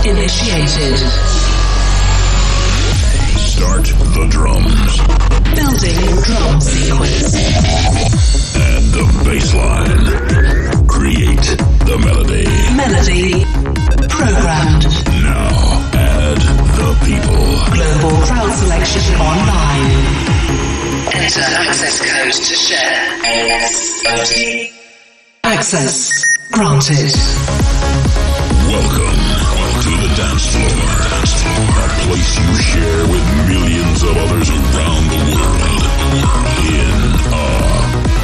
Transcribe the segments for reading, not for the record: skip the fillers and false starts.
initiated. Start the drums. Building drum sequence. Add the bass line. Create the melody. Melody programmed. Now add the people. Global crowd selection online. Enter access code to share. ASOT. Access granted. Welcome to the dance floor. A place you share with millions of others around the world. In a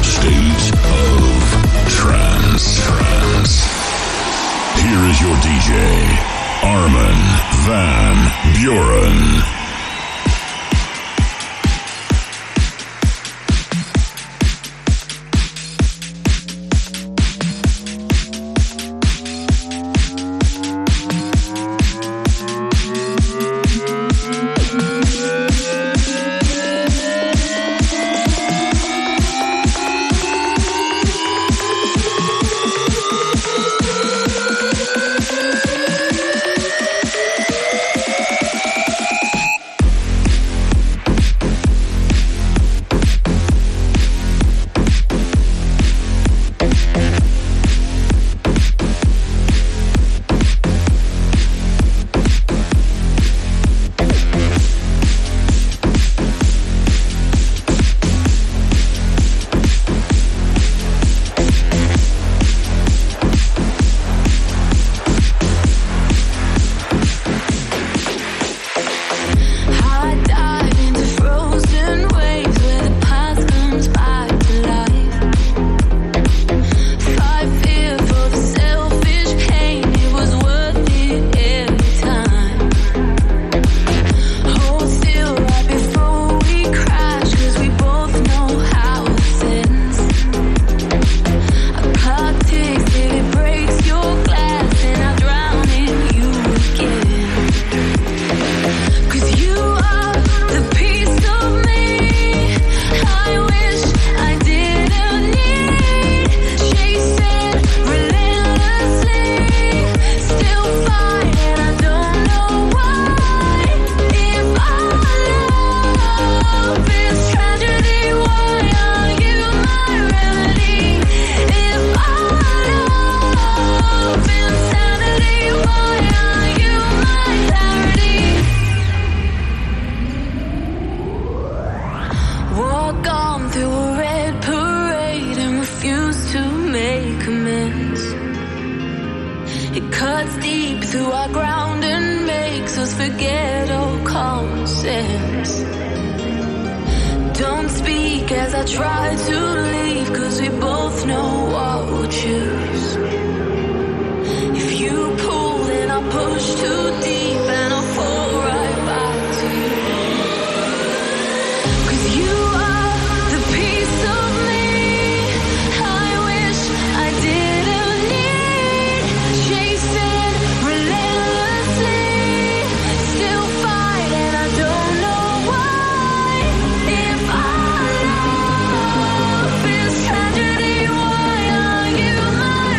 state of trance. Here is your DJ, Armin van Buren. Tragedy, why are you my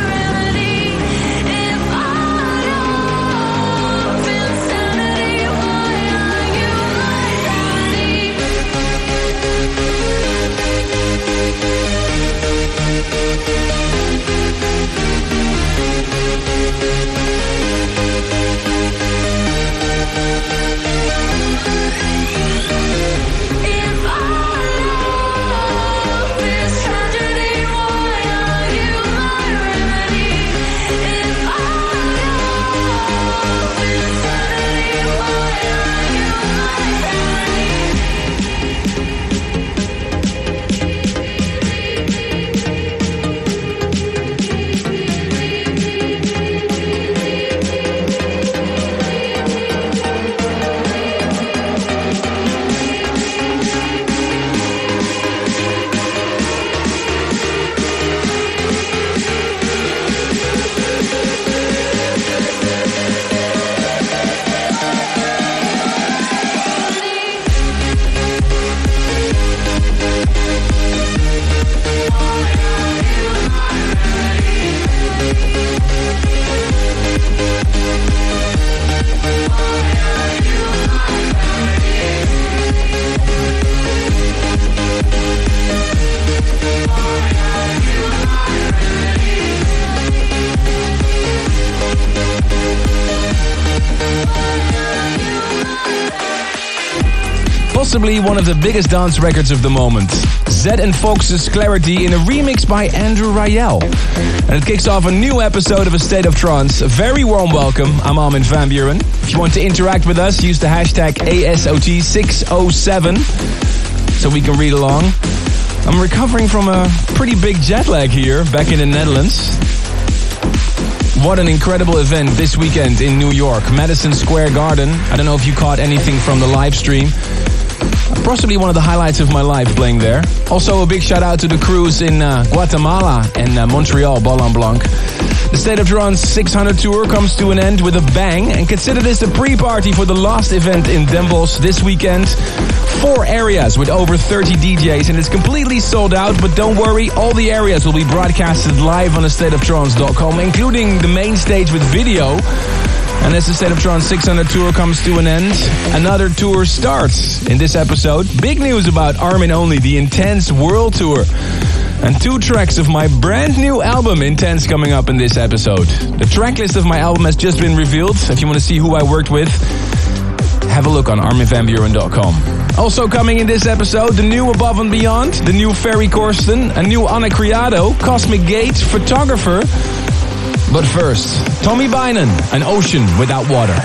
possibly one of the biggest dance records of the moment. Zed and Fox's Clarity in a remix by Andrew Rayel. And it kicks off a new episode of A State of Trance. A very warm welcome. I'm Armin van Buuren. If you want to interact with us, use the hashtag ASOT607 so we can read along. I'm recovering from a pretty big jet lag here, back in the Netherlands. What an incredible event this weekend in New York, Madison Square Garden. I don't know if you caught anything from the live stream. Possibly one of the highlights of my life playing there. Also a big shout out to the crews in Guatemala and Montreal, Ballon Blanc. The State of Trance 600 tour comes to an end with a bang, and consider this the pre-party for the last event in Den Bosch this weekend. 4 areas with over 30 DJs, and it's completely sold out, but don't worry, all the areas will be broadcasted live on thestateoftrance.com, including the main stage with video. And as the State of Trance 600 tour comes to an end, another tour starts. In this episode, big news about Armin Only, the Intense World Tour. And 2 tracks of my brand new album, Intense, coming up in this episode. The track list of my album has just been revealed. If you want to see who I worked with, have a look on arminvanbuuren.com. Also coming in this episode, the new Above and Beyond, the new Ferry Corsten, a new Anna Criado, Cosmic Gate, Photographer. But first, Tommy Bynum, An Ocean Without Water.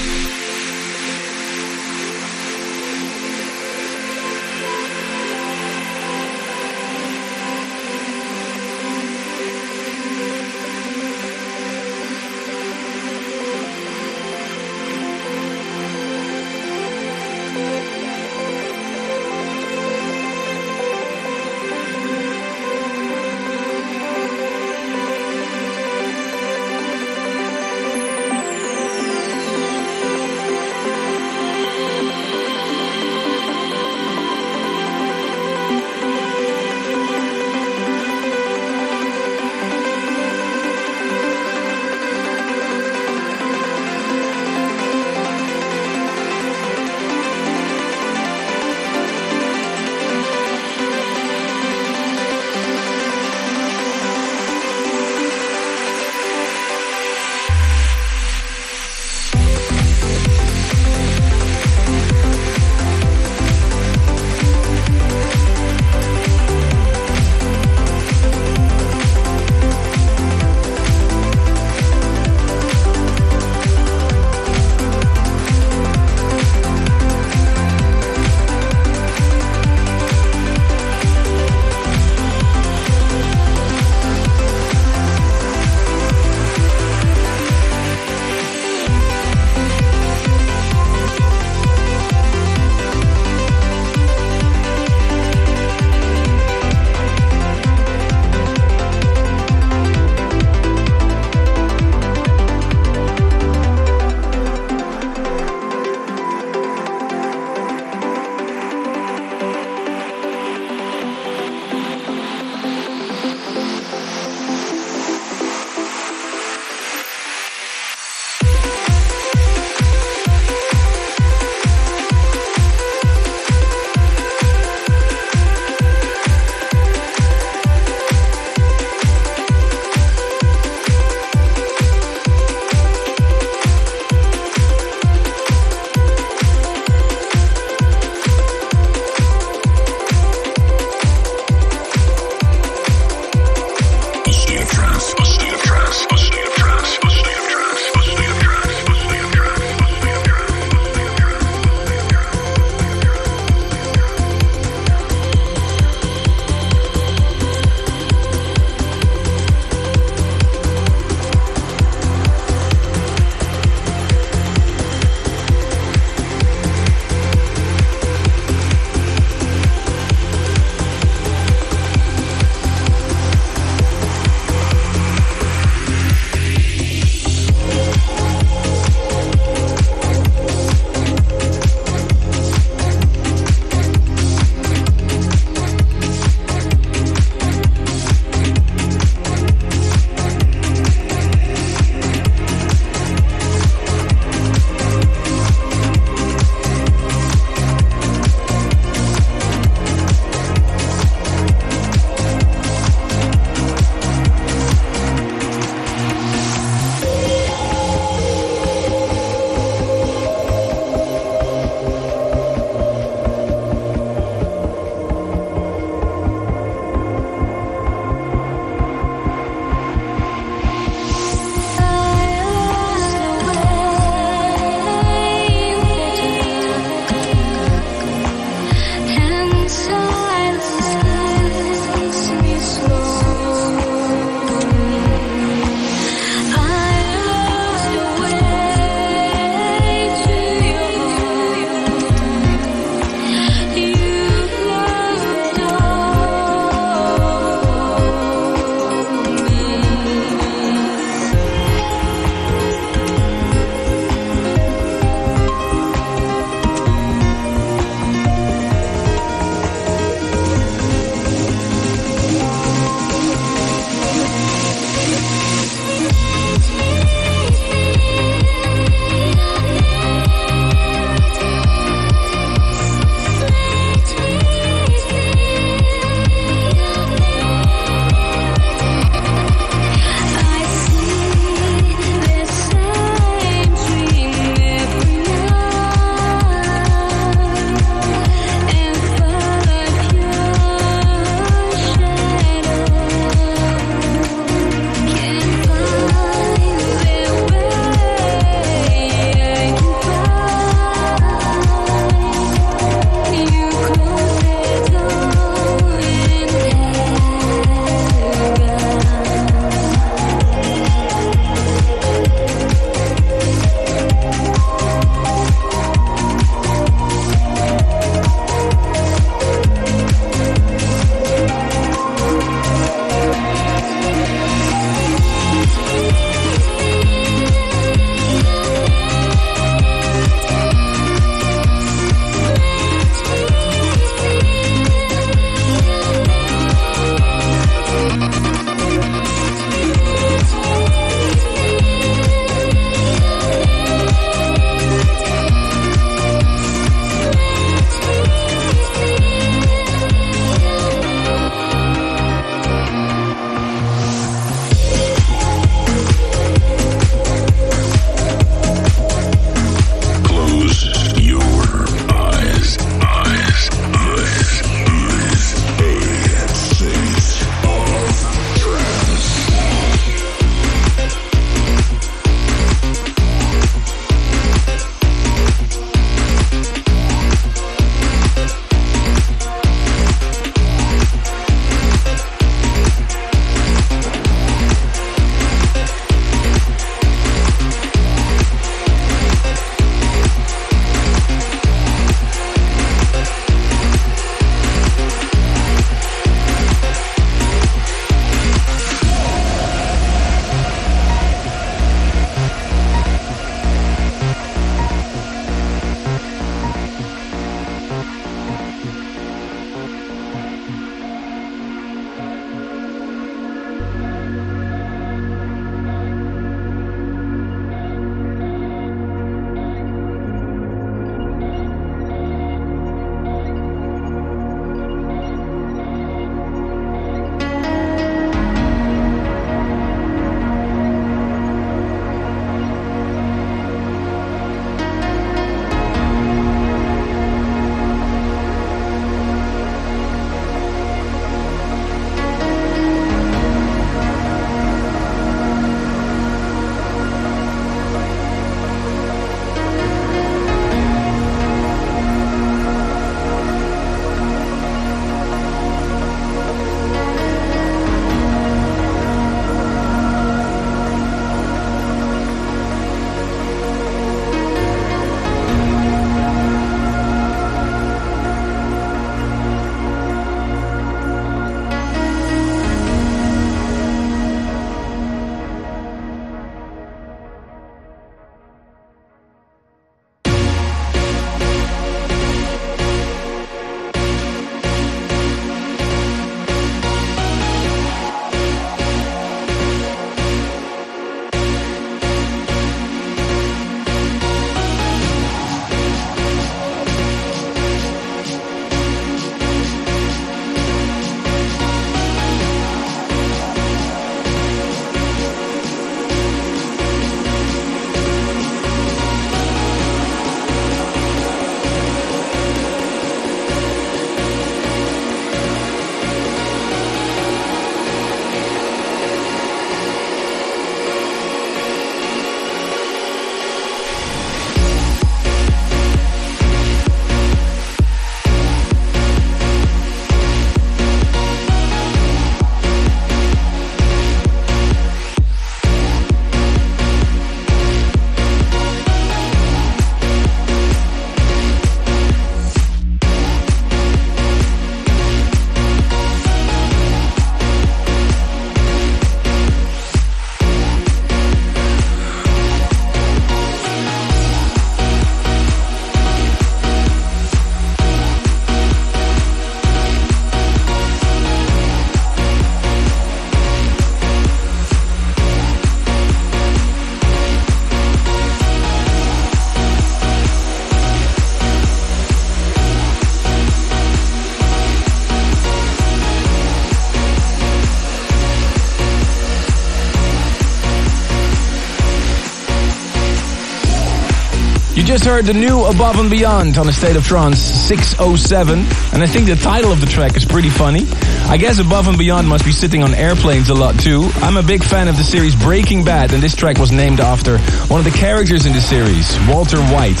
You just heard the new Above and Beyond on A State of Trance 607. And I think the title of the track is pretty funny. I guess Above and Beyond must be sitting on airplanes a lot too. I'm a big fan of the series Breaking Bad, and this track was named after one of the characters in the series, Walter White.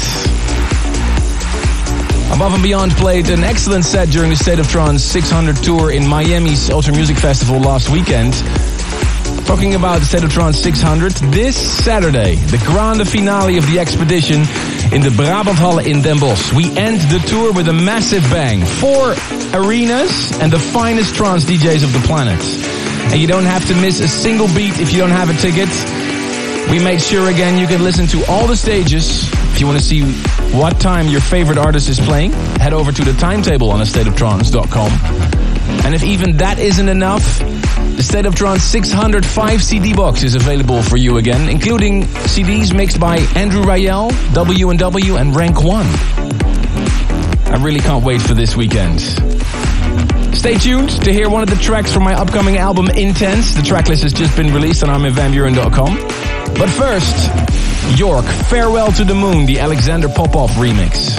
Above and Beyond played an excellent set during the State of Trance 600 tour in Miami's Ultra Music Festival last weekend. Talking about the State of Trance 600, this Saturday, the grande finale of the expedition in the Brabanthalle in Den Bosch. We end the tour with a massive bang. 4 arenas and the finest trance DJs of the planet. And you don't have to miss a single beat if you don't have a ticket. We made sure again you can listen to all the stages. If you want to see what time your favorite artist is playing, head over to the timetable on astateoftrance.com. And if even that isn't enough, the State of Trance 605 CD box is available for you again, including CDs mixed by Andrew Rayel, W&W and Rank 1. I really can't wait for this weekend. Stay tuned to hear one of the tracks from my upcoming album Intense. The tracklist has just been released on ArminVanBuren.com. But first, York, Farewell to the Moon, the Alexander Popov remix.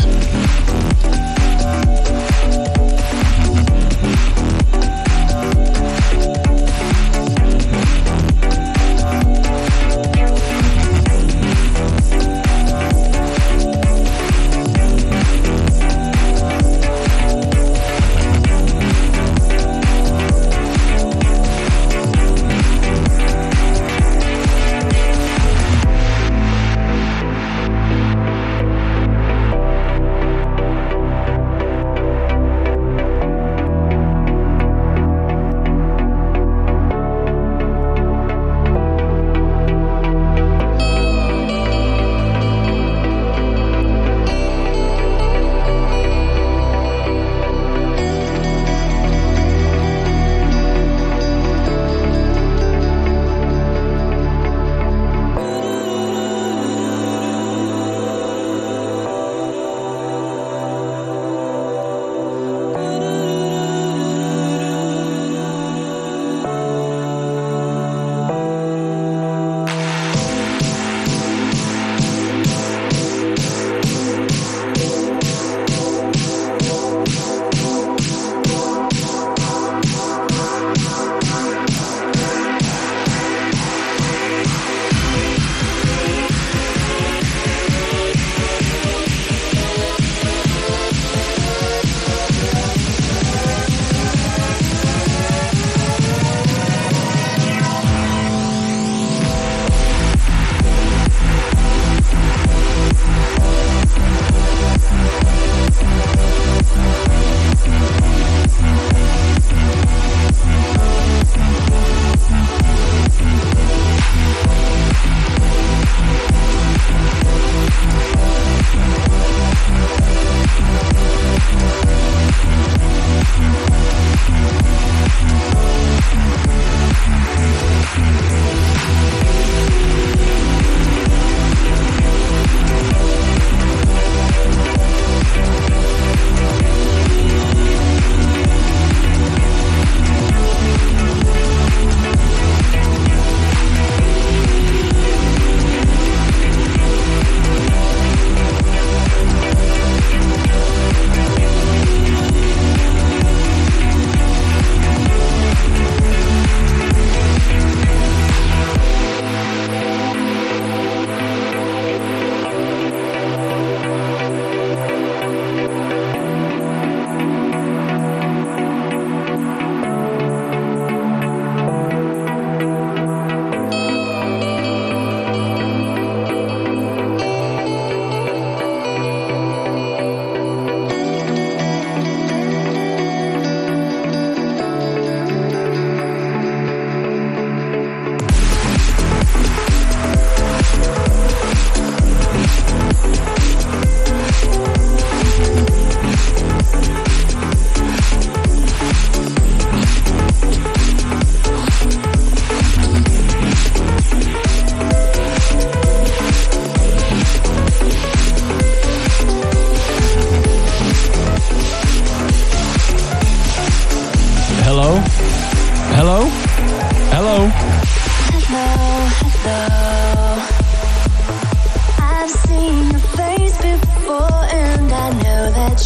I've seen your face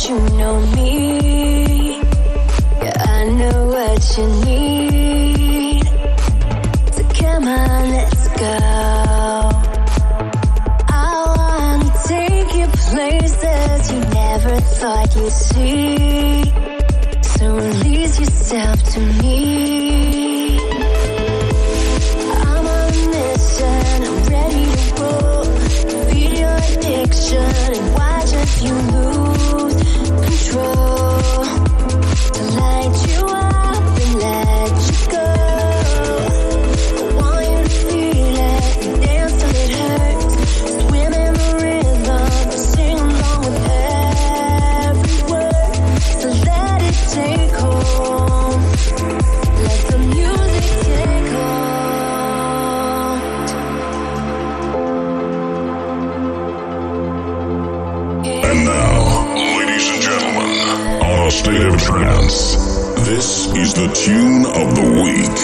you know me. Yeah, I know what you need. So come on, let's go. I wanna take you places you never thought you'd see. So release yourself to me. I'm on a mission, I'm ready to roll. Feed your addiction and watch as you lose control. To light you up and let you go. I want you to feel it, dance till it hurts. Swim in the rhythm, sing along with every word. So let it take hold. Let the music take hold. And now, ladies and gentlemen, on a state of trance, this is the tune of the week.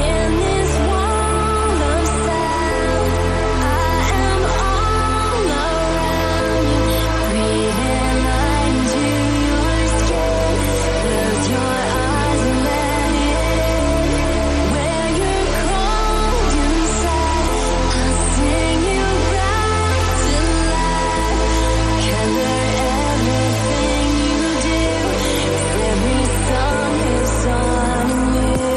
In this wall of sound, I am all around you. Breathing into your skin. Close your eyes and let it in. Where you're cold inside, I'll sing you back to life. Color everything you do. 'Cause every song lives on in you.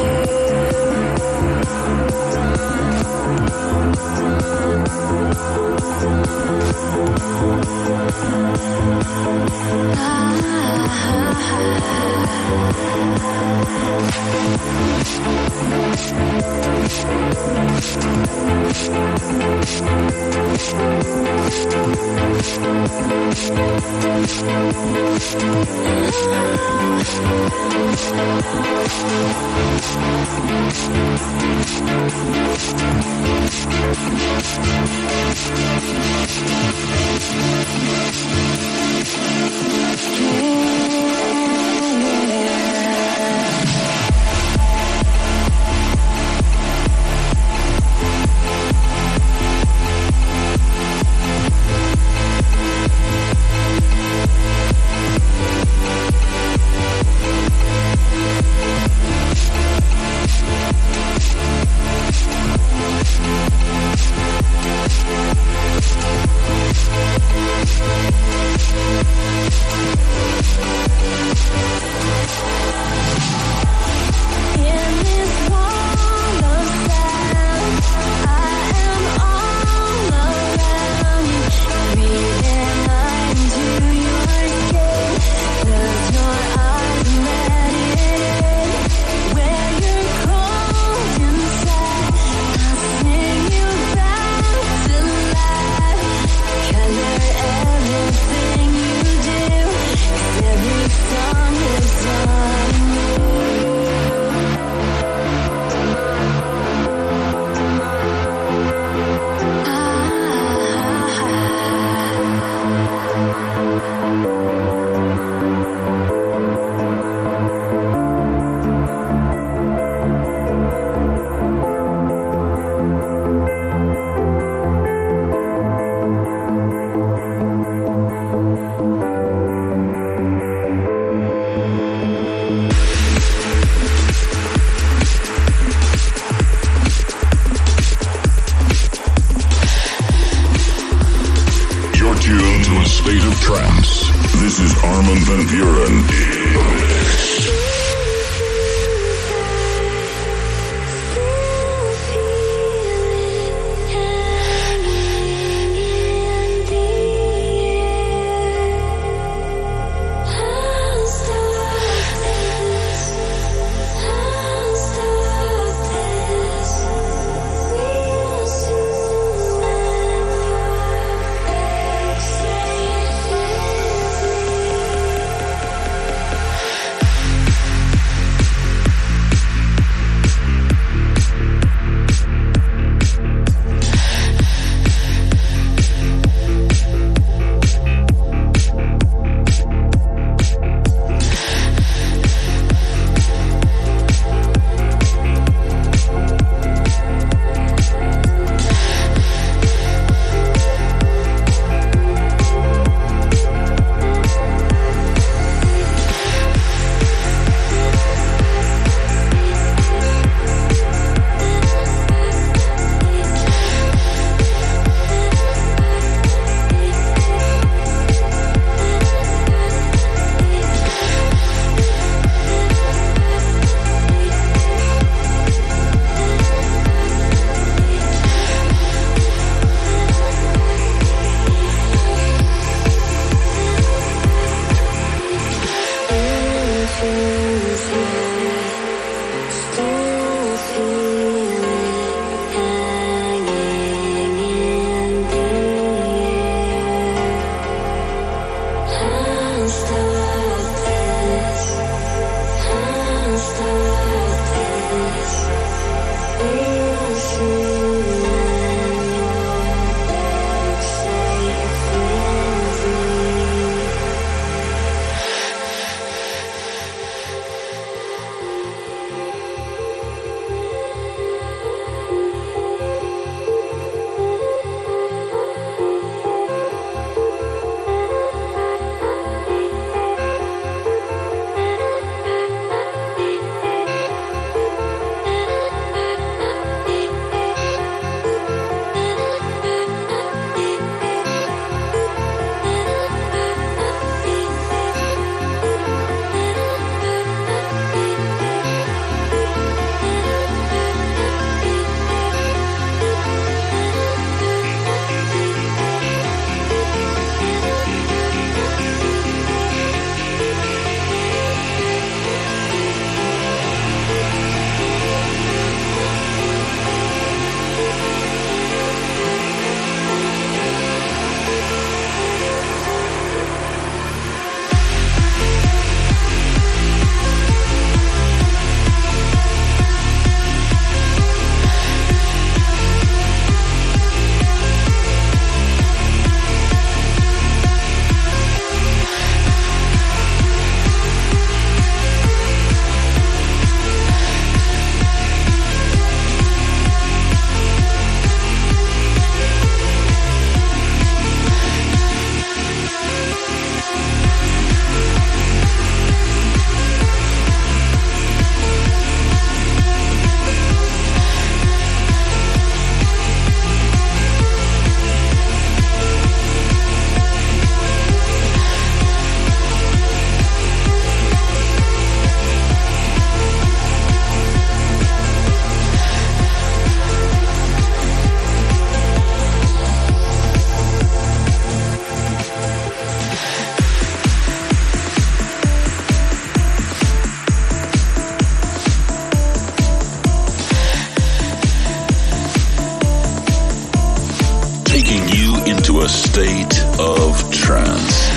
State of Trance.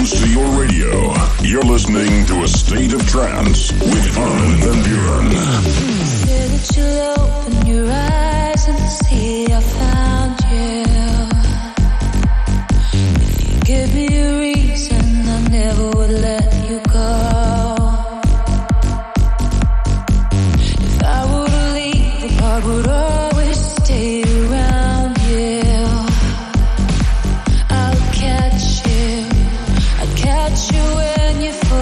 To your radio, you're listening to A State of Trance with Armin van Buuren. Say that you'll open your eyes and see I found you. If you give me a reason, I never would let you go. If I were to leave, the part would always stay around you. I'll catch you. Catch you when you fall.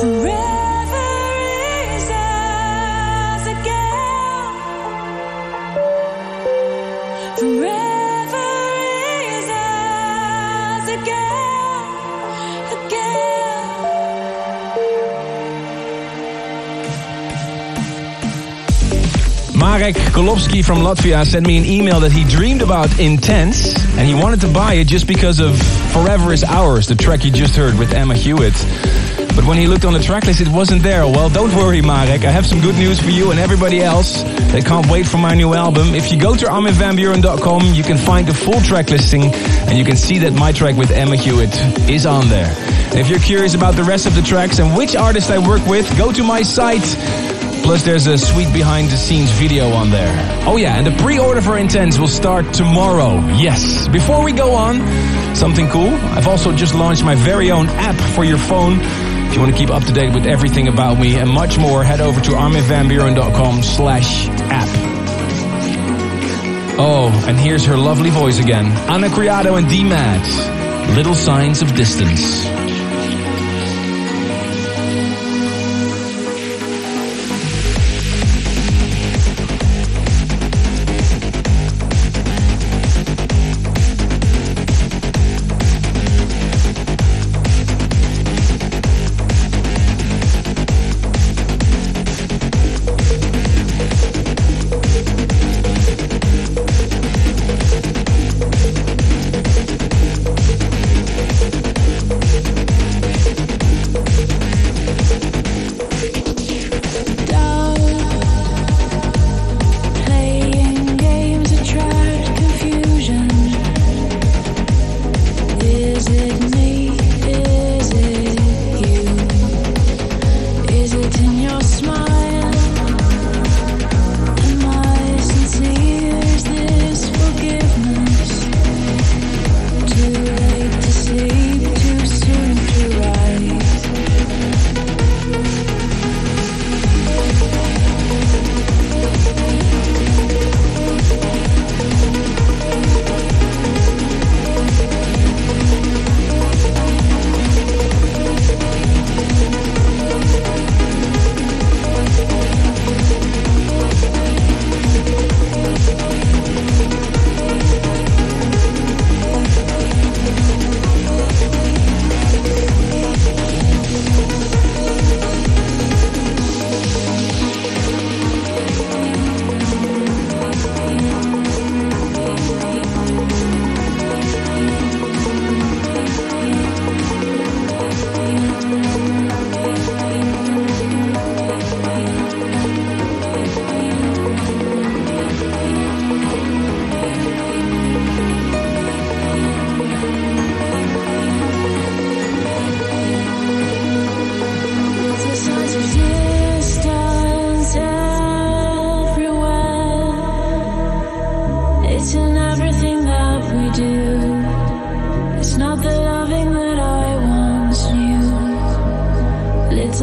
Forever is ours again. Forever is ours again, again. Marek Kolowski from Latvia sent me an email that he dreamed about Intense, and he wanted to buy it just because of Forever Is Ours, the track you just heard with Emma Hewitt. But when he looked on the tracklist, it wasn't there. Well, don't worry, Marek. I have some good news for you and everybody else that can't wait for my new album. If you go to arminvanburen.com, you can find the full track listing, and you can see that my track with Emma Hewitt is on there. And if you're curious about the rest of the tracks and which artist I work with, go to my site. Plus, there's a sweet behind-the-scenes video on there. Oh yeah, and the pre-order for Intense will start tomorrow. Yes. Before we go on, something cool. I've also just launched my very own app for your phone. If you want to keep up to date with everything about me and much more, head over to arminvanburen.com/app. Oh, and here's her lovely voice again. Anna Criado and D-Mad. Little Signs of Distance.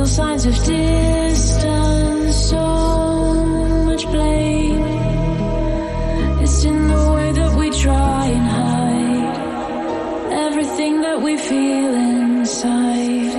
Signs of distance, so much blame. It's in the way that we try and hide everything that we feel inside.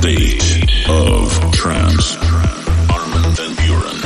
State of Trance. Armin van Buuren.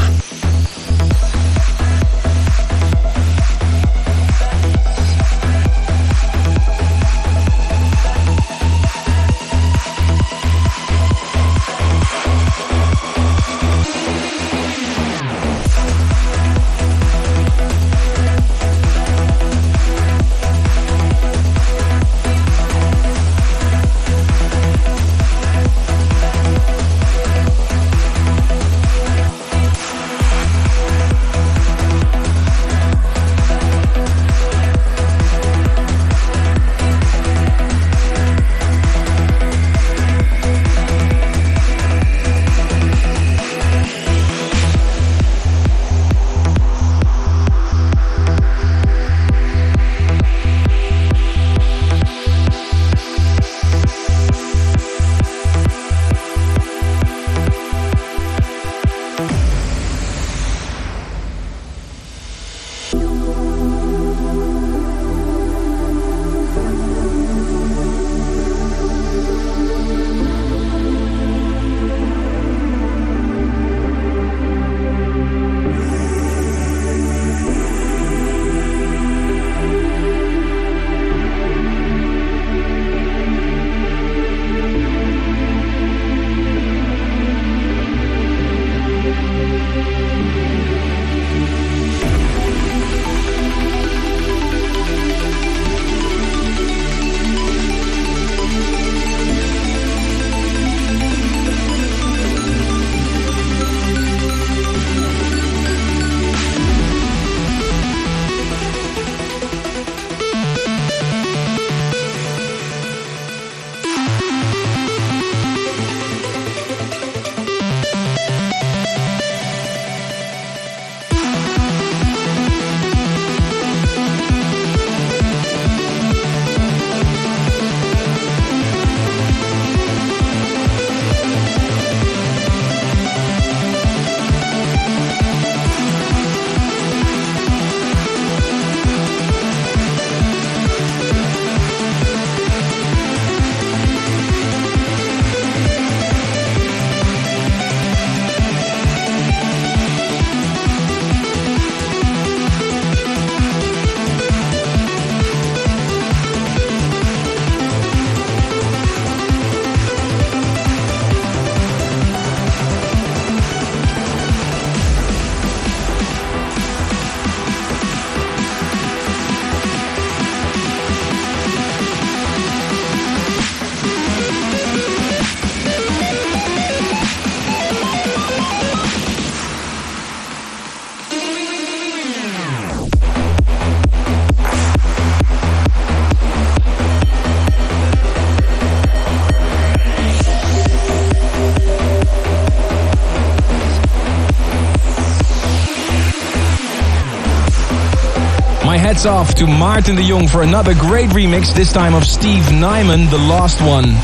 Hats off to Maarten de Jong for another great remix, this time of Steve Nyman, The Lost One.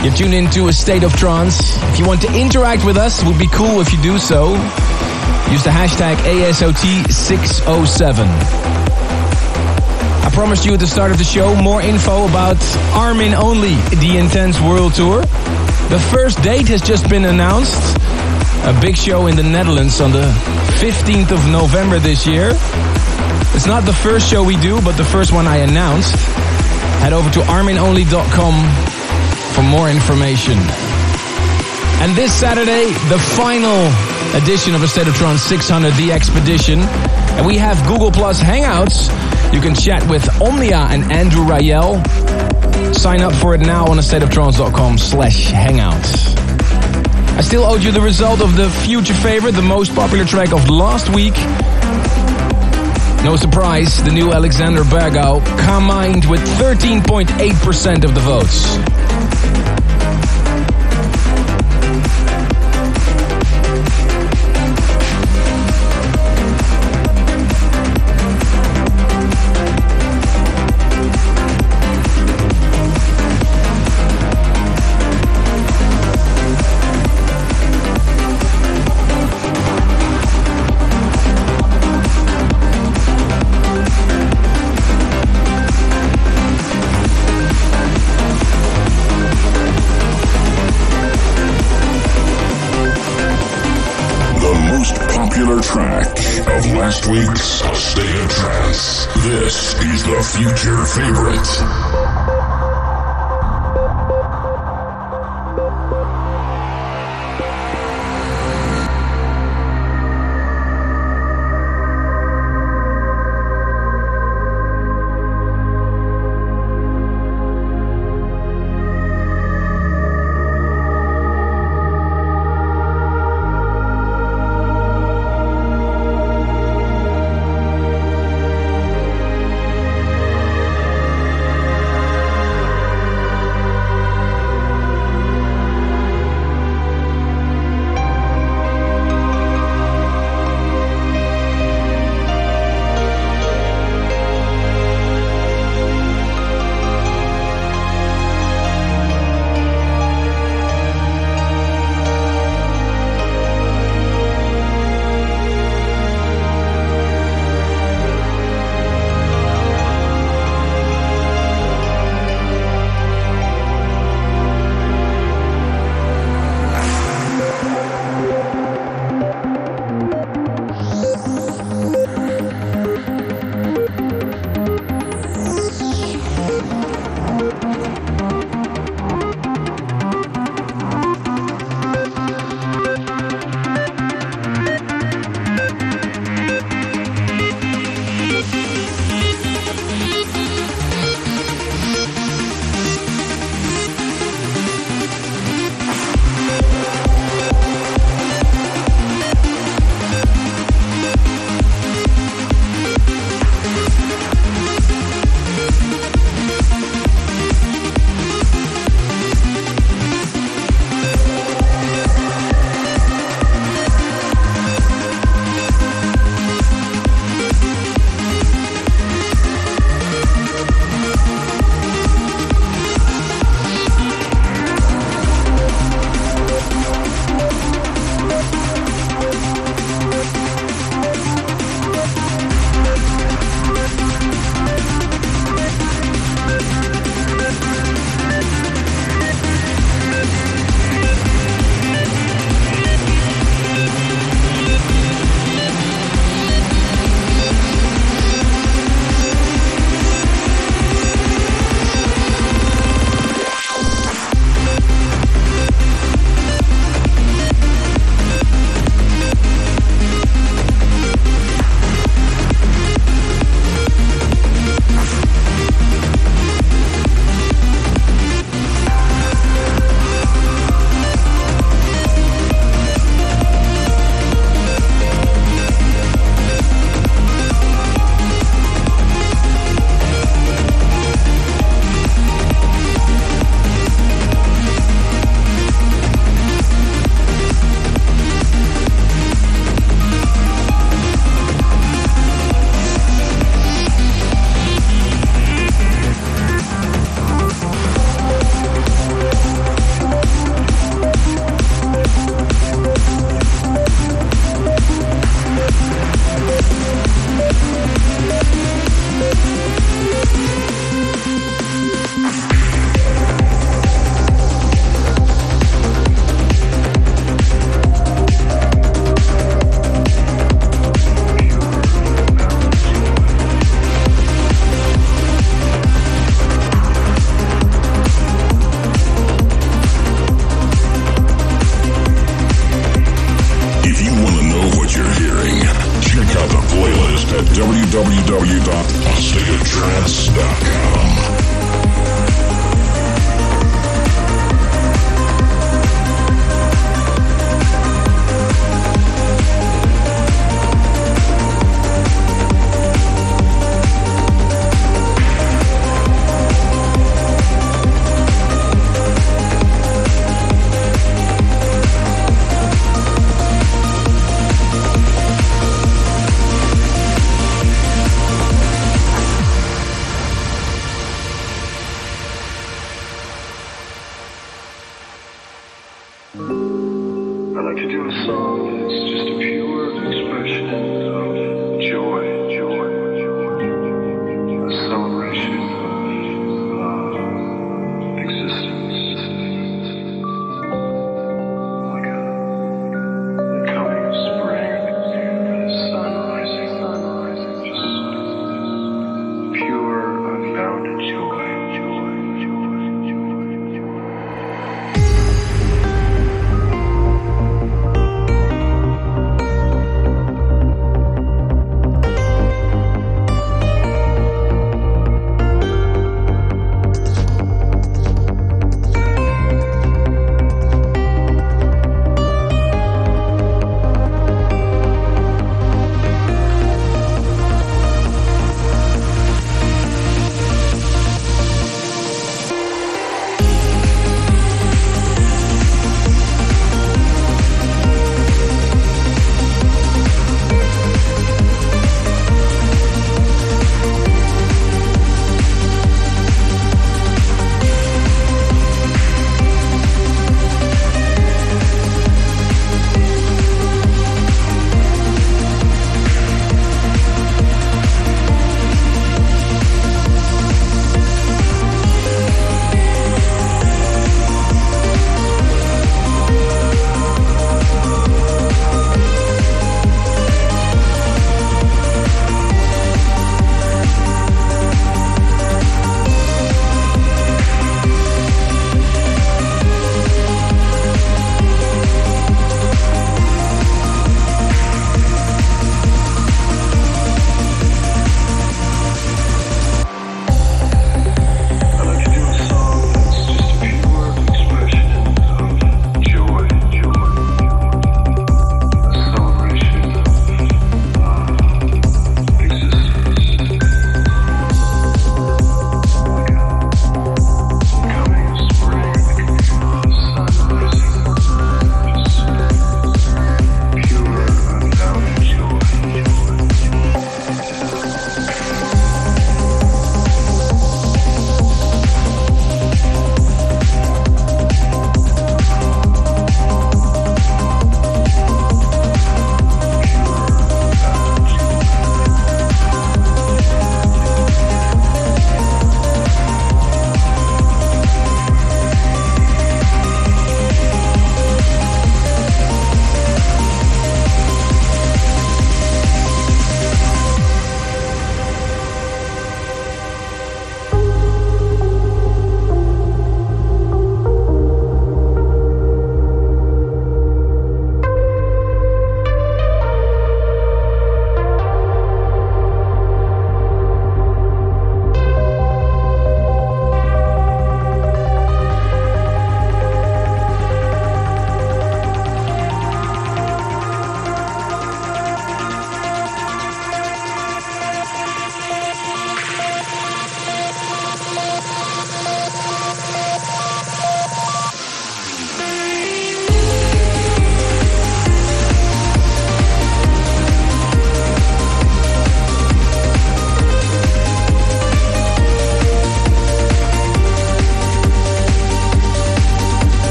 You're tuned into A State of Trance. If you want to interact with us, it would be cool if you do so. Use the hashtag asot607. I promised you at the start of the show more info about Armin Only, the Intense World Tour. The first date has just been announced. A big show in the Netherlands on the 15th of November this year. It's not the first show we do, but the first one I announced. Head over to arminonly.com for more information. And this Saturday, the final edition of A State of Trance 600, The Expedition. And we have Google Plus Hangouts. You can chat with Omnia and Andrew Rayel. Sign up for it now on astateoftrance.com/hangouts. I still owed you the result of the future favorite, the most popular track of last week. No surprise, the new Alexander Bergau combined with 13.8% of the votes. killer track of last week's State of Trance. This is the future favorite.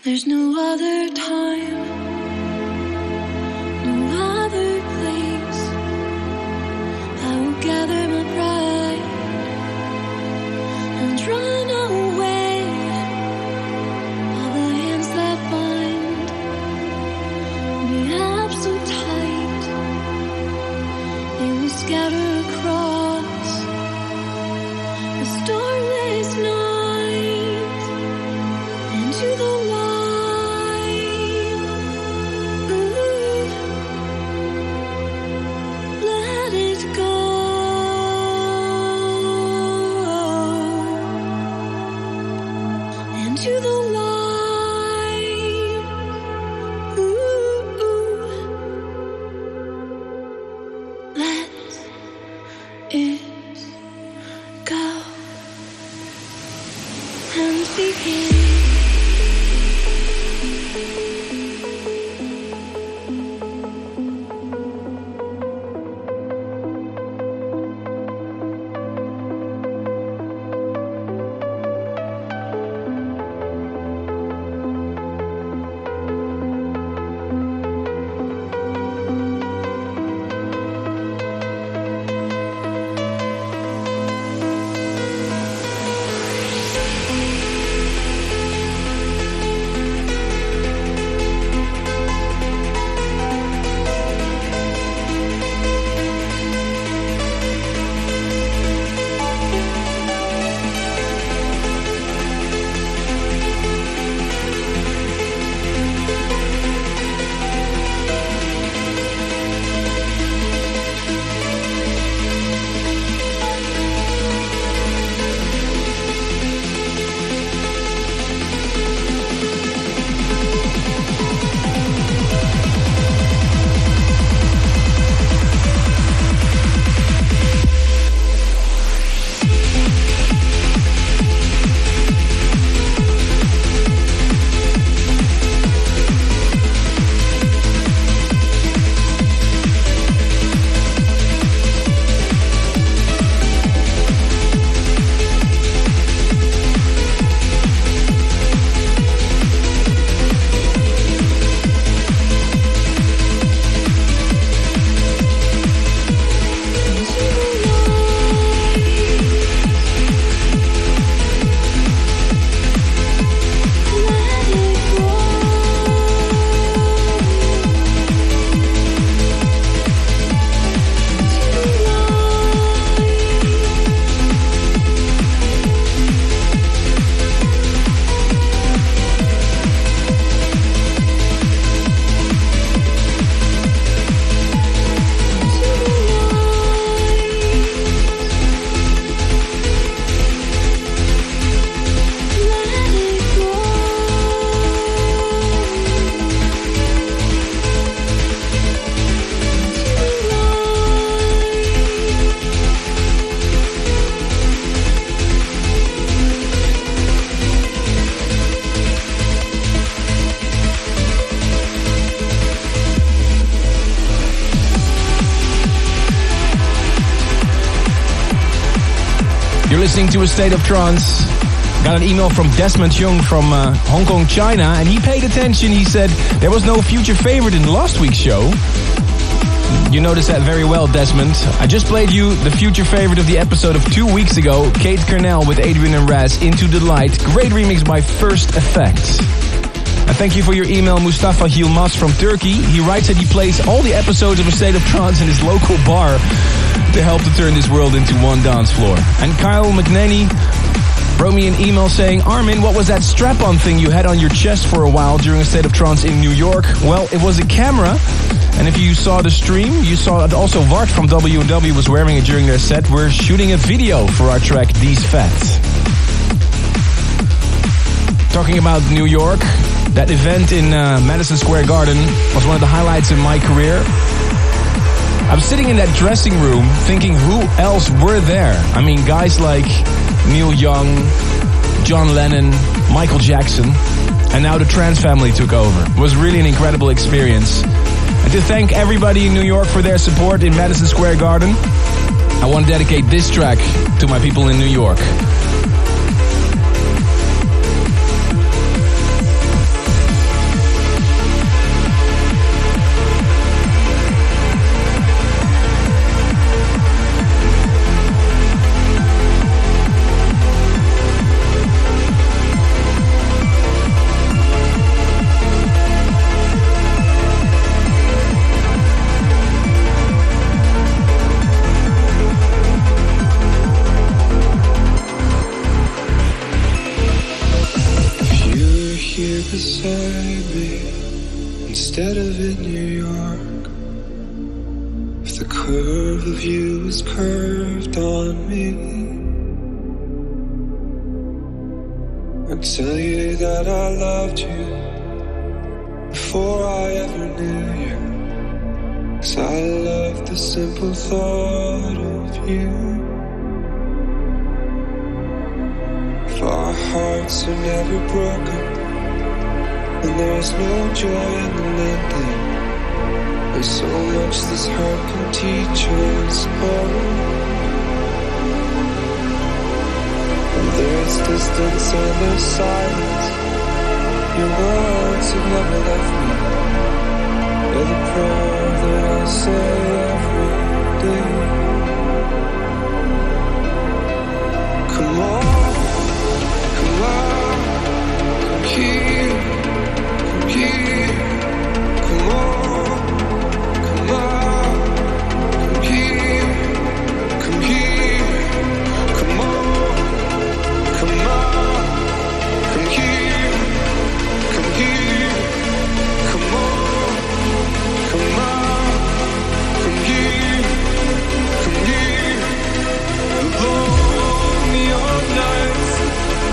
There's no other time, no other place. I will gather my pride and run away. All the hands that bind me up so tight, they will scatter across the starless night into the light. Ooh, let it go. Into the light. Ooh, let it go and begin. You're listening to A State of Trance. Got an email from Desmond Young from Hong Kong, China, and he paid attention. He said there was no future favorite in last week's show. You noticed that very well, Desmond. I just played you the future favorite of the episode of 2 weeks ago, Kate Cornell with Adrian and Raz, Into the Light. Great remix by First Effect. And thank you for your email, Mustafa Yilmaz from Turkey. He writes that he plays all the episodes of A State of Trance in his local bar to help to turn this world into one dance floor. And Kyle McNaney wrote me an email saying, Armin, what was that strap-on thing you had on your chest for a while during A State of Trance in New York? Well, it was a camera. And if you saw the stream, you saw that also Vart from W&W was wearing it during their set. We're shooting a video for our track, These Facts. Talking about New York, that event in Madison Square Garden was one of the highlights in my career. I was sitting in that dressing room thinking who else were there. I mean, guys like Neil Young, John Lennon, Michael Jackson, and now the Trance family took over. It was really an incredible experience. And to thank everybody in New York for their support in Madison Square Garden, I want to dedicate this track to my people in New York. beside me instead of in New York. If the curve of you is curved on me, I'd tell you that I loved you before I ever knew you. 'Cause I love the simple thought of you. If our hearts are never broken and there's no joy in the mending, there's so much this heart can teach us all. And there's distance and there's silence. Your words have never left me. You're the prayer that I say every day. Come on, come on, come here, come here. Come on, come on, come here, come here. Come on, come on, come here, come here. Come on, come on, come here, come here. The long nights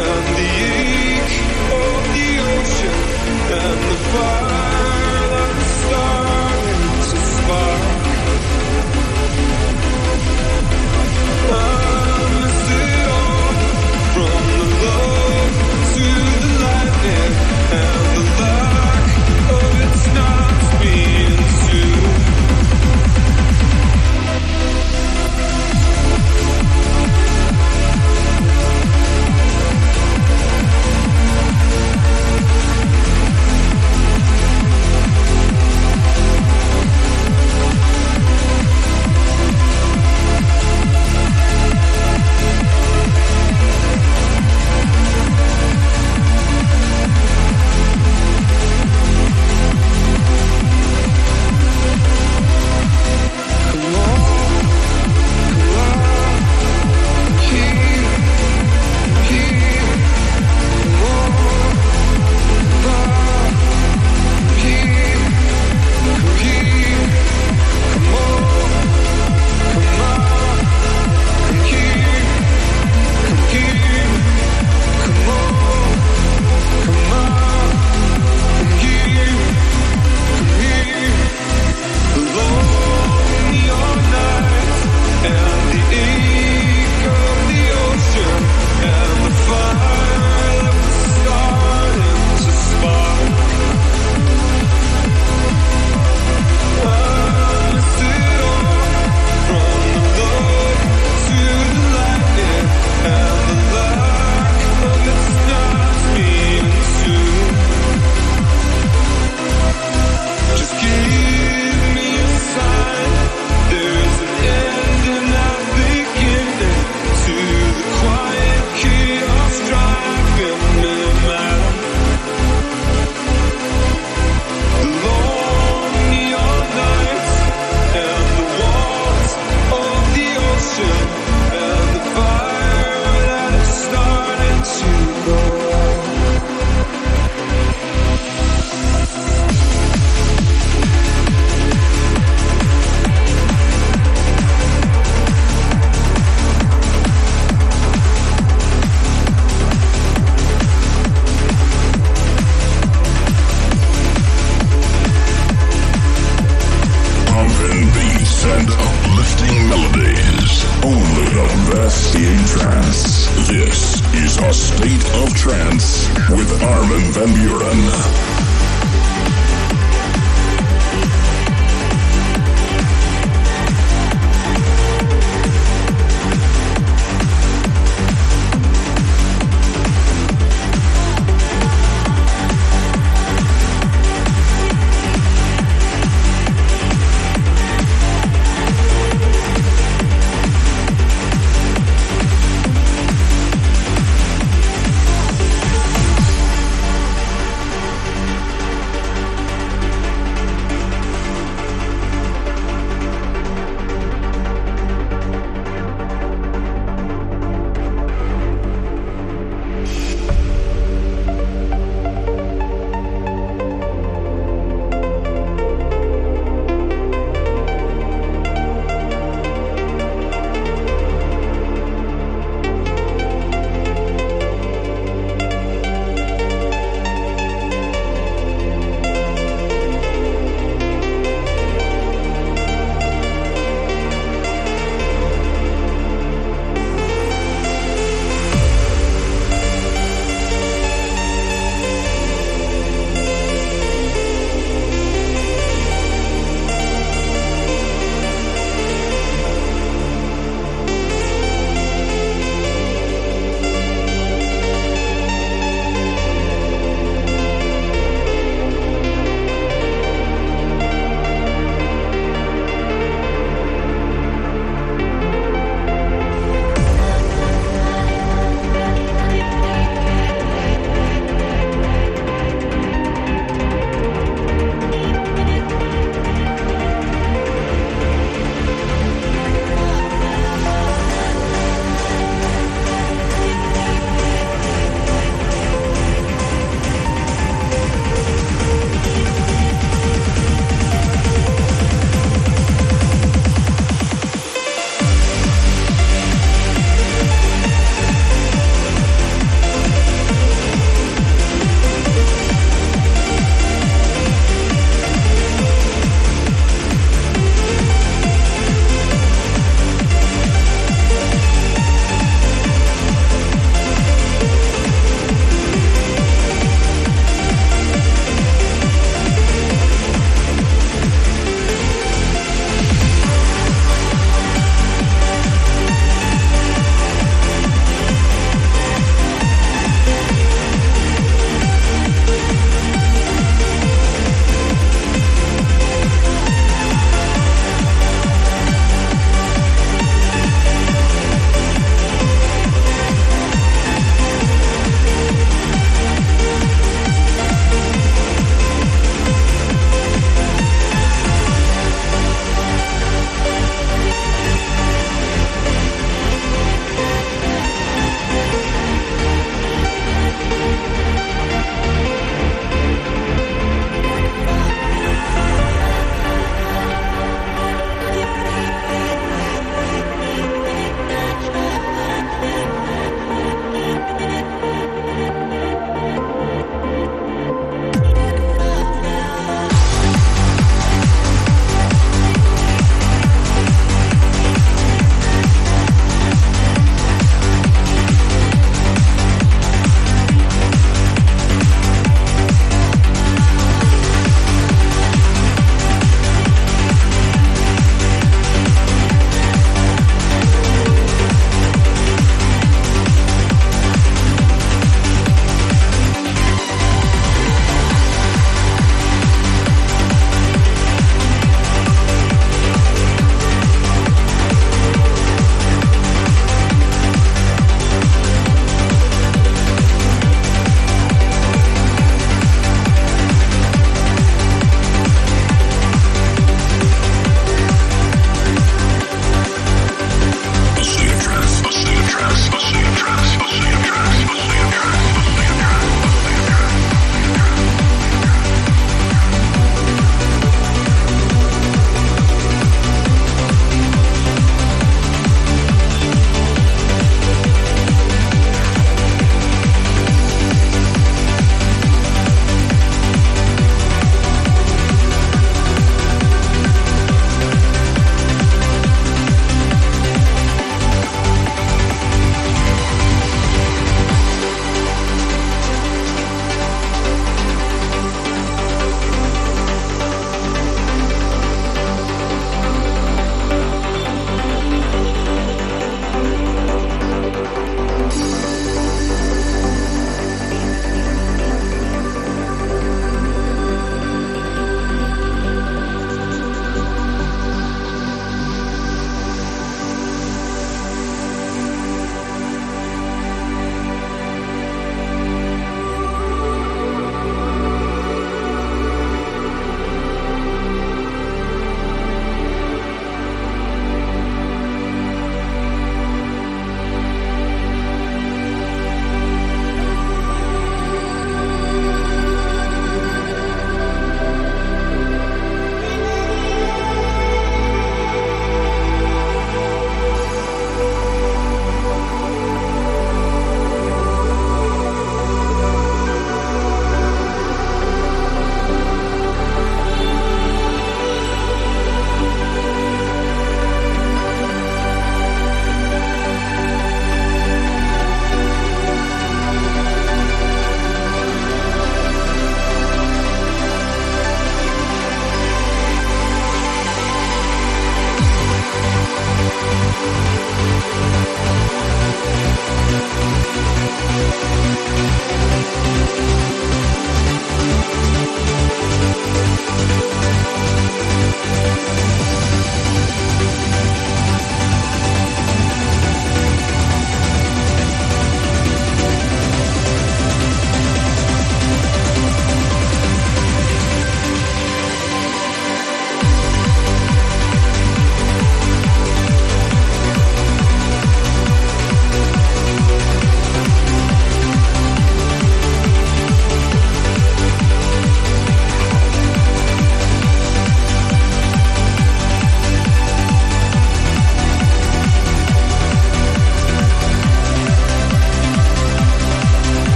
and the ache of the ocean and the fire that's starting to spark. I miss it all, from the love to the lightning and the lack of its not being true.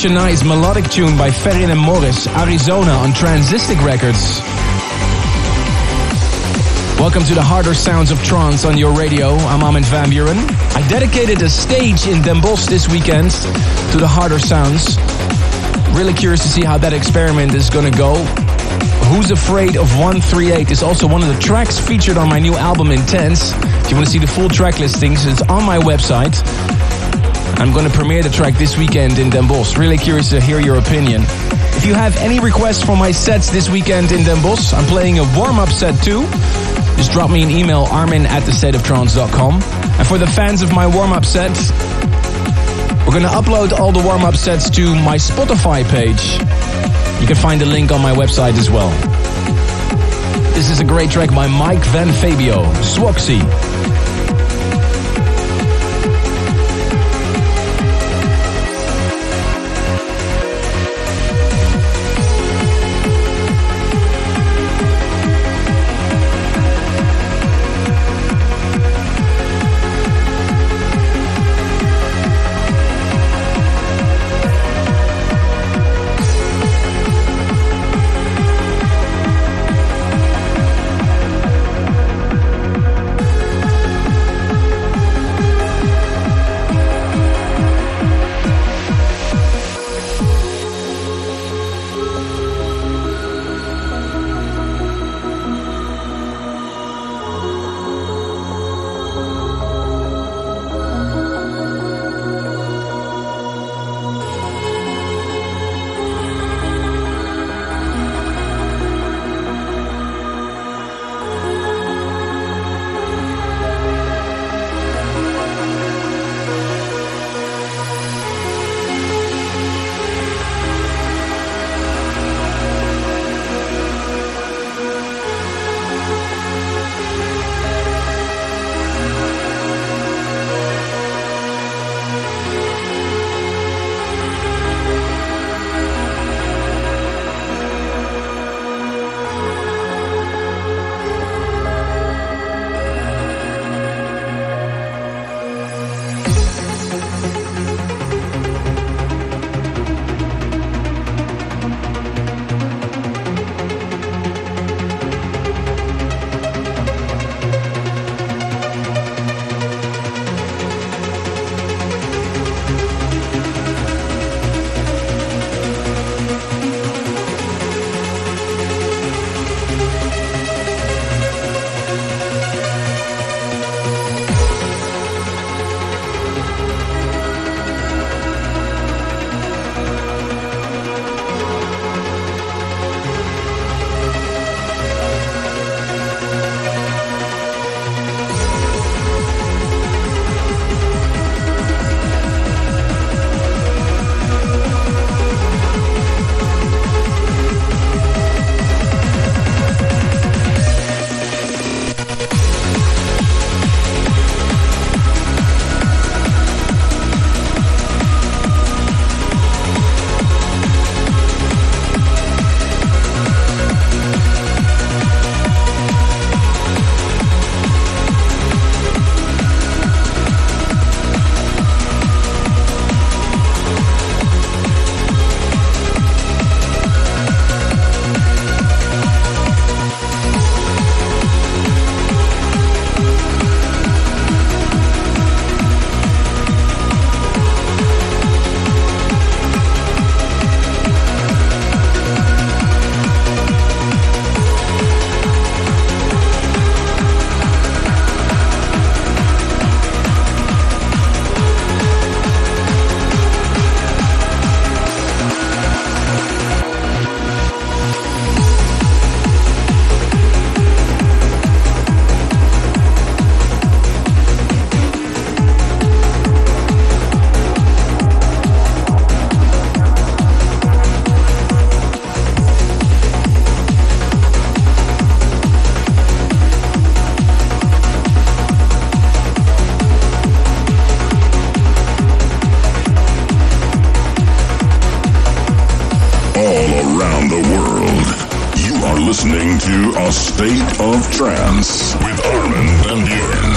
such a nice melodic tune by Ferrin and Morris, Arizona on Transistic Records. Welcome to the harder sounds of trance on your radio. I'm Armin van Buren. I dedicated a stage in Den Bosch this weekend to the harder sounds. Really curious to see how that experiment is gonna go. Who's Afraid of 138 is also one of the tracks featured on my new album Intense. If you want to see the full track listings, it's on my website. I'm going to premiere the track this weekend in Den Bosch. Really curious to hear your opinion. If you have any requests for my sets this weekend in Den Bosch, I'm playing a warm-up set too. Just drop me an email, armin@thestateoftrance.com. And for the fans of my warm-up set, we're going to upload all the warm-up sets to my Spotify page. You can find the link on my website as well. This is a great track by Mike Van Fabio, Swoxy. listening to A State of Trance with Armin van Buren.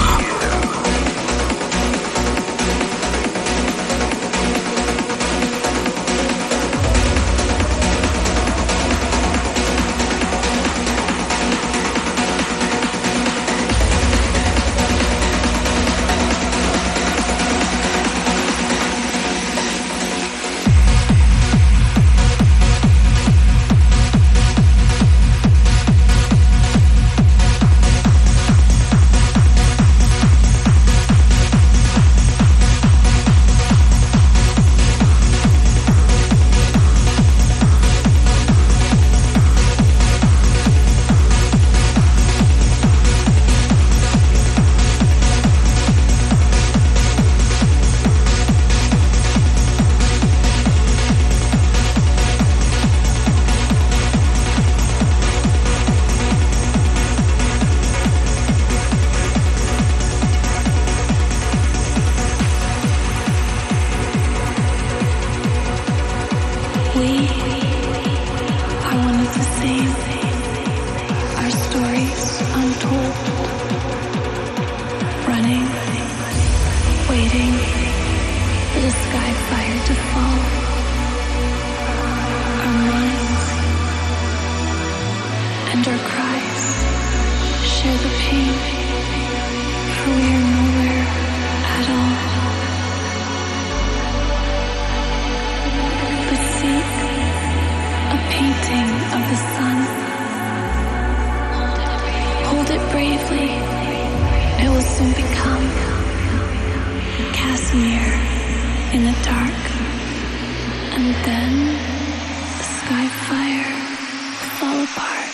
same. Our stories untold. Running, waiting for the sky fire to fall. Our minds and our cries share the pain, for we are nowhere at all. But see, a painting of the sun. Hold it bravely. It will soon become Casimir in the dark. And then the sky fire will fall apart.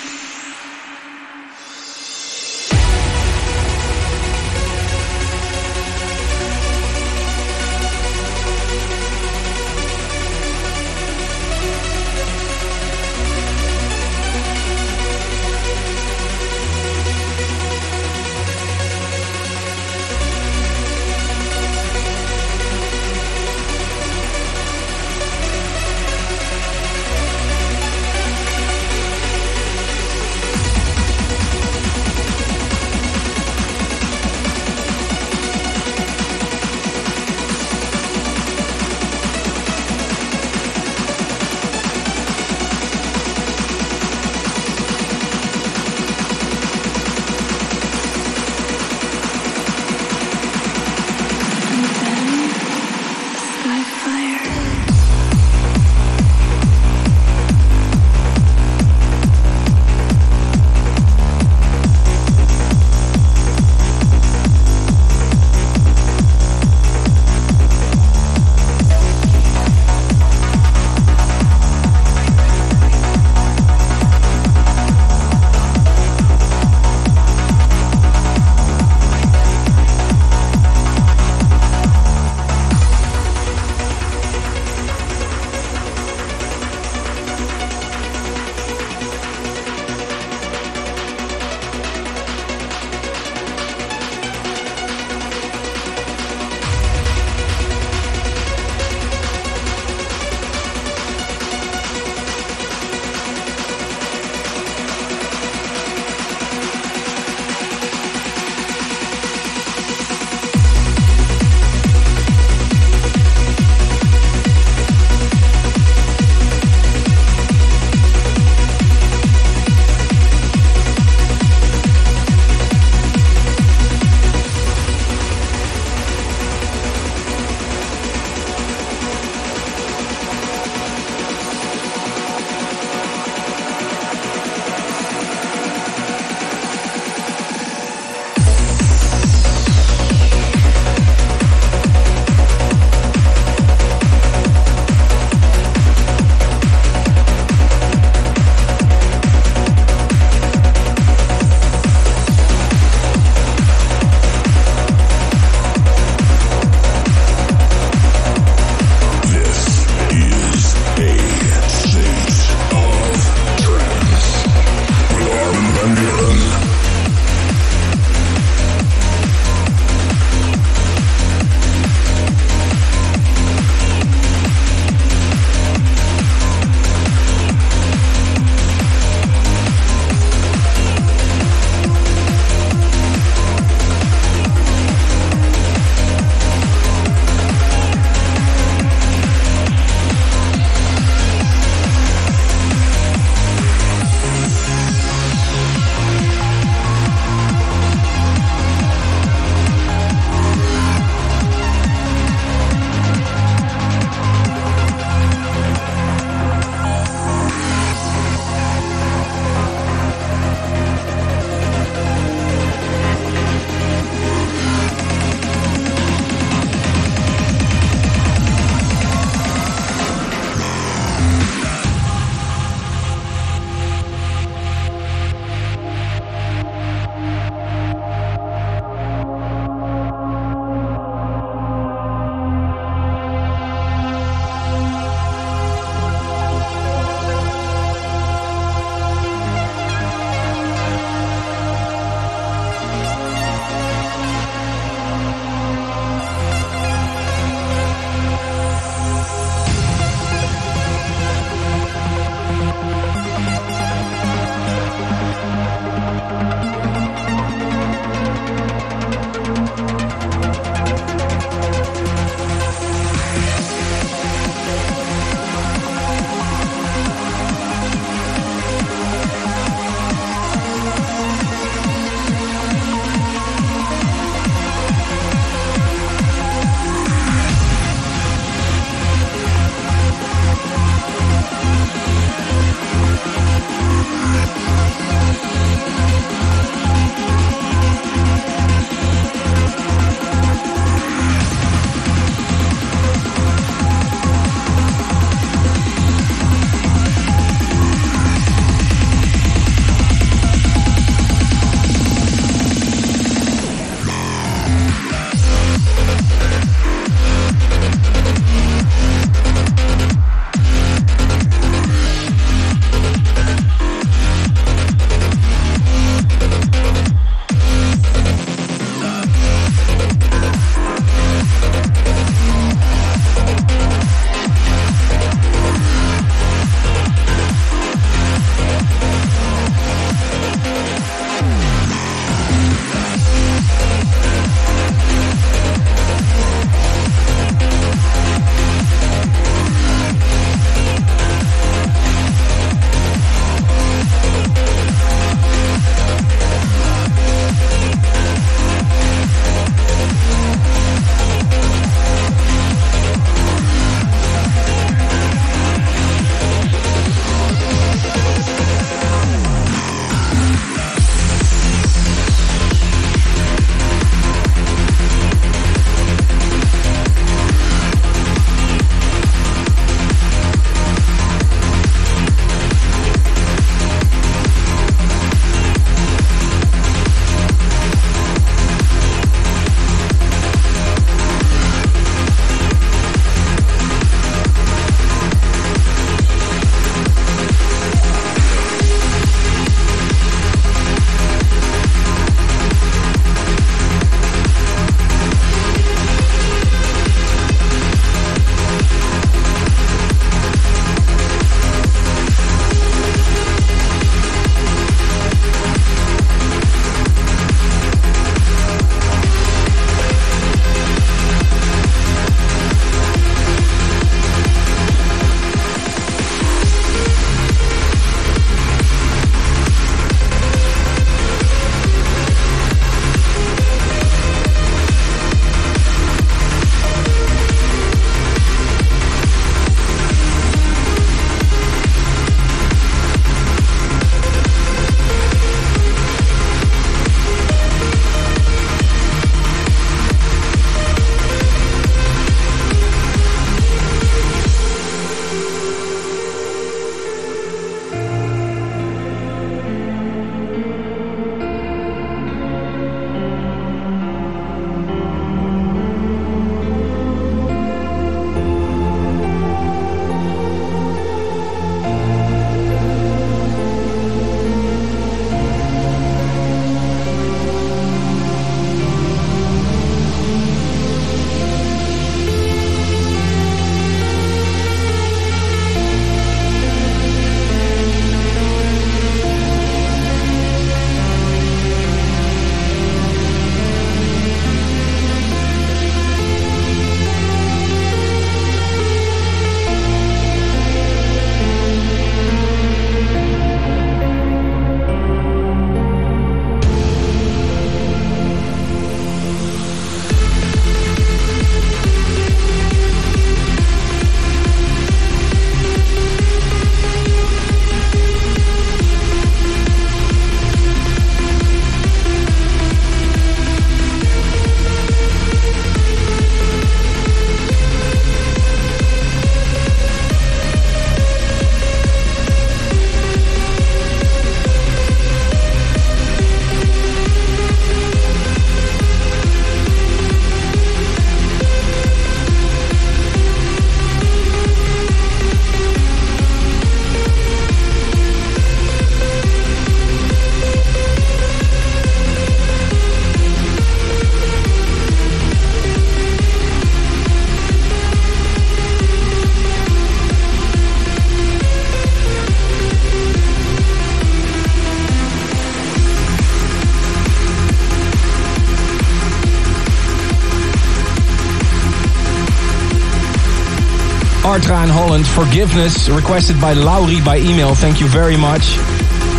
Artra in Holland. Forgiveness requested by Laurie by email. Thank you very much.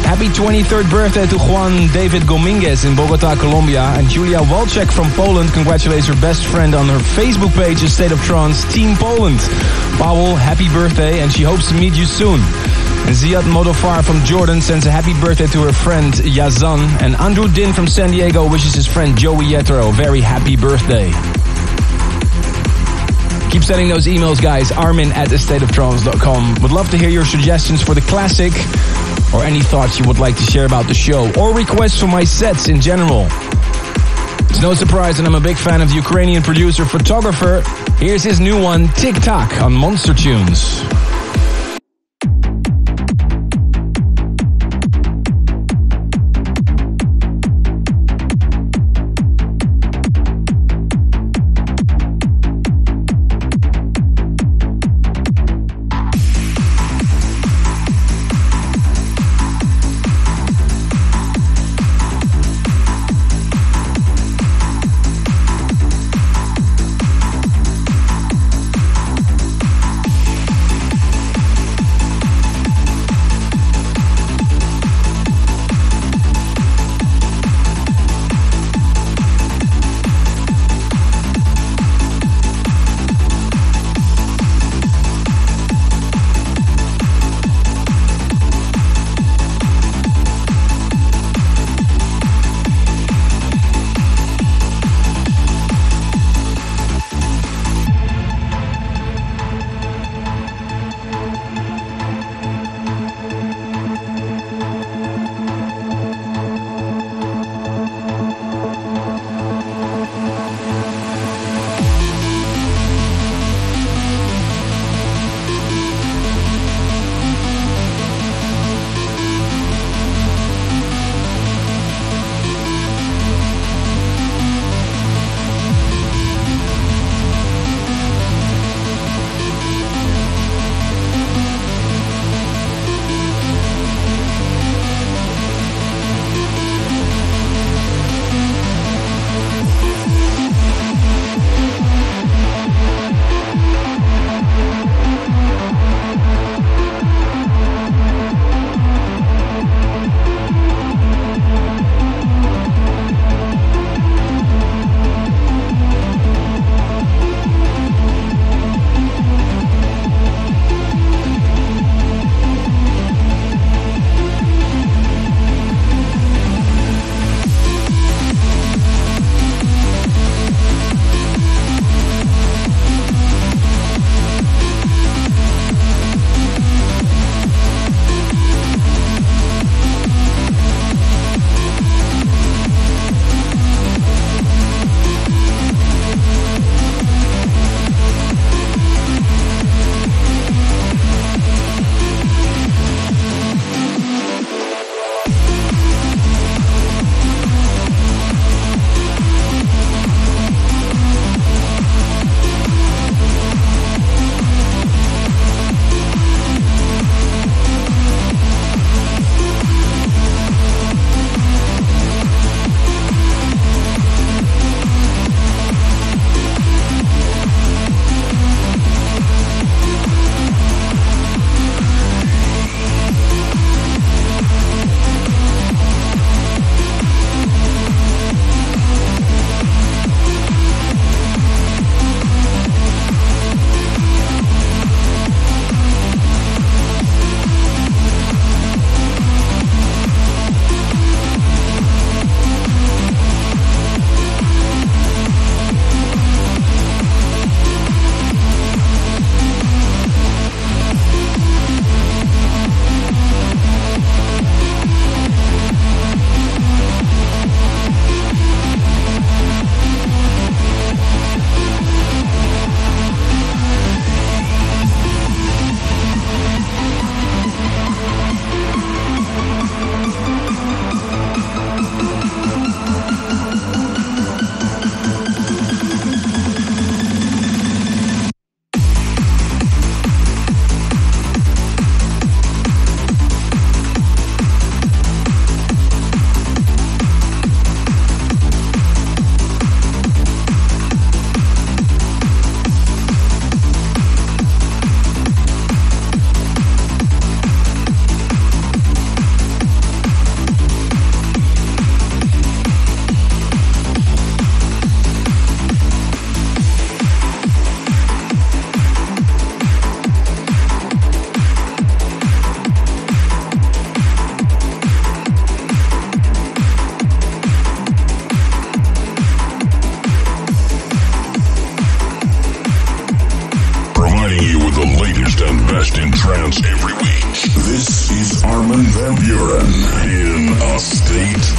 Happy 23rd birthday to Juan David Dominguez in Bogota, Colombia. And Julia Walczek from Poland congratulates her best friend on her Facebook page, A State of Trance, Team Poland. Paul, happy birthday, and she hopes to meet you soon. And Ziad Modofar from Jordan sends a happy birthday to her friend Yazan. And Andrew Din from San Diego wishes his friend Joey Yetro a very happy birthday. Keep sending those emails, guys. Armin@astateoftrance.com. Would love to hear your suggestions for the classic, or any thoughts you would like to share about the show, or requests for my sets in general. It's no surprise that I'm a big fan of the Ukrainian producer photographer. Here's his new one, Tic Tac, on Monster Tunes.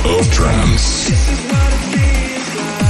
of Trance. This is what it feels like.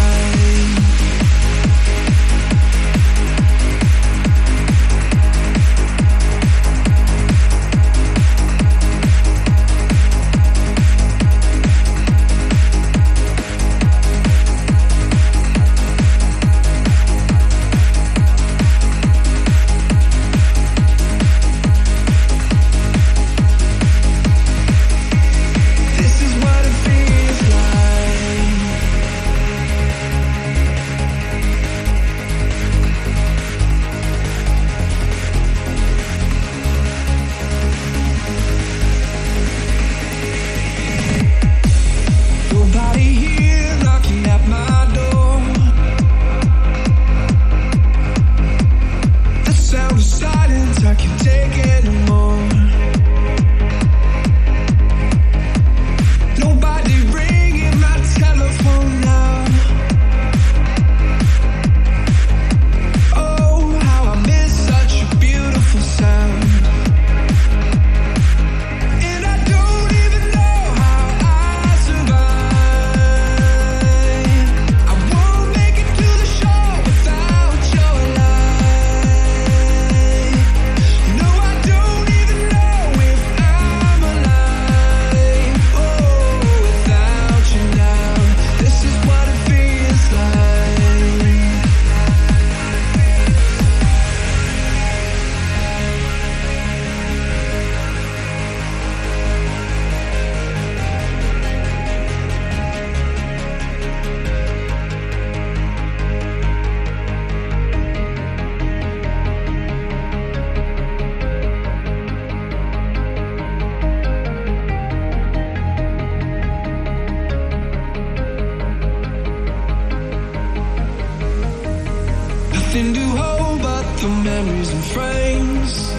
Nothing to hold but the memories and frames.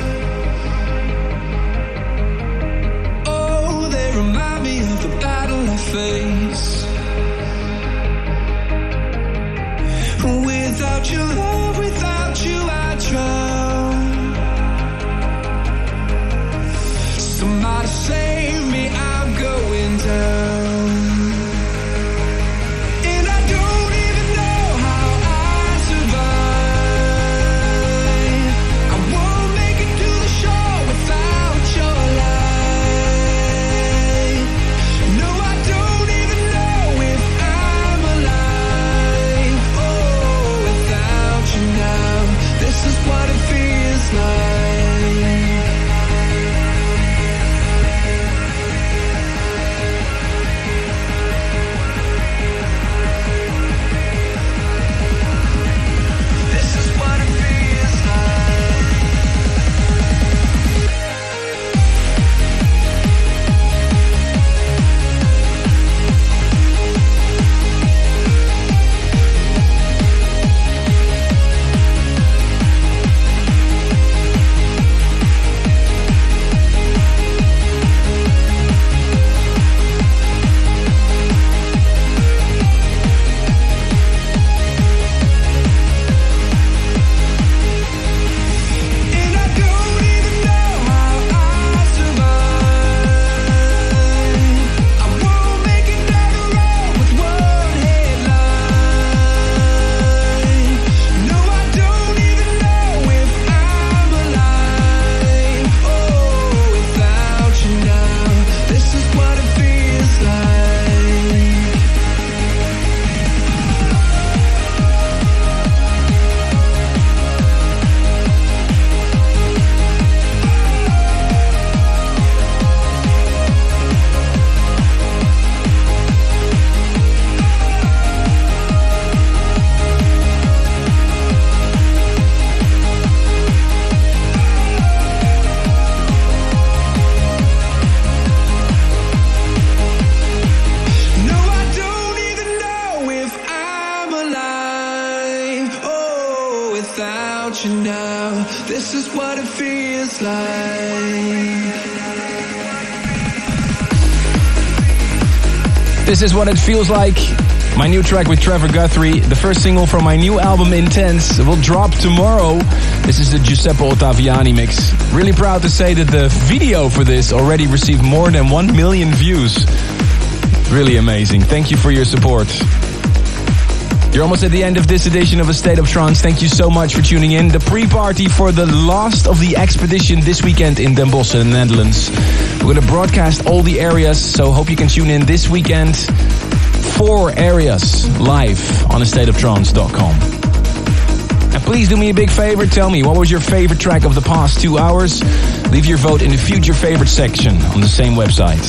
Oh, they remind me of the battle I faced. Without your love, without you, I drown. Somebody save me, I'm going down. Without you now, this is what it feels like. This is what it feels like. My new track with Trevor Guthrie, the first single from my new album Intense, will drop tomorrow. This is the Giuseppe Ottaviani mix. Really proud to say that the video for this already received more than 1 million views. Really amazing. Thank you for your support. You're almost at the end of this edition of A State of Trance. Thank you so much for tuning in. The pre-party for the last of the expedition this weekend in Den Bosch in the Netherlands. We're going to broadcast all the areas, so hope you can tune in this weekend. 4 areas live on astateoftrance.com. And please do me a big favor. Tell me, what was your favorite track of the past 2 hours? Leave your vote in the future favorite section on the same website.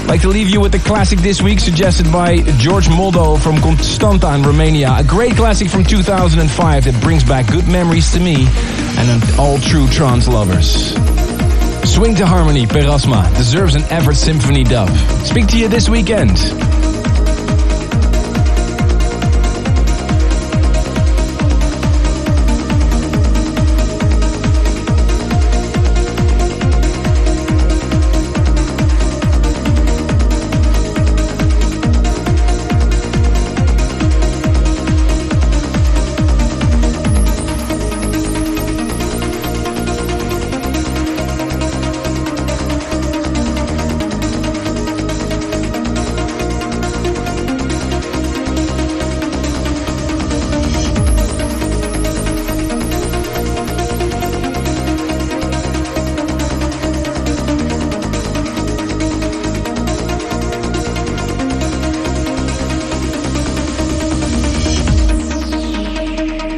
I'd like to leave you with the classic this week, suggested by George Moldo from Constanta in Romania. A great classic from 2005 that brings back good memories to me and all true trance lovers. Swing to Harmony, Perasma, deserves an Everett Symphony dub. Speak to you this weekend.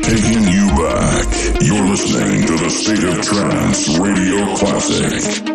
Taking you back. You're listening to the State of Trance Radio Classic.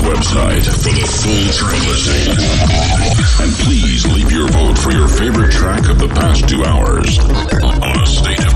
website for the full track listing. And please leave your vote for your favorite track of the past 2 hours on A State of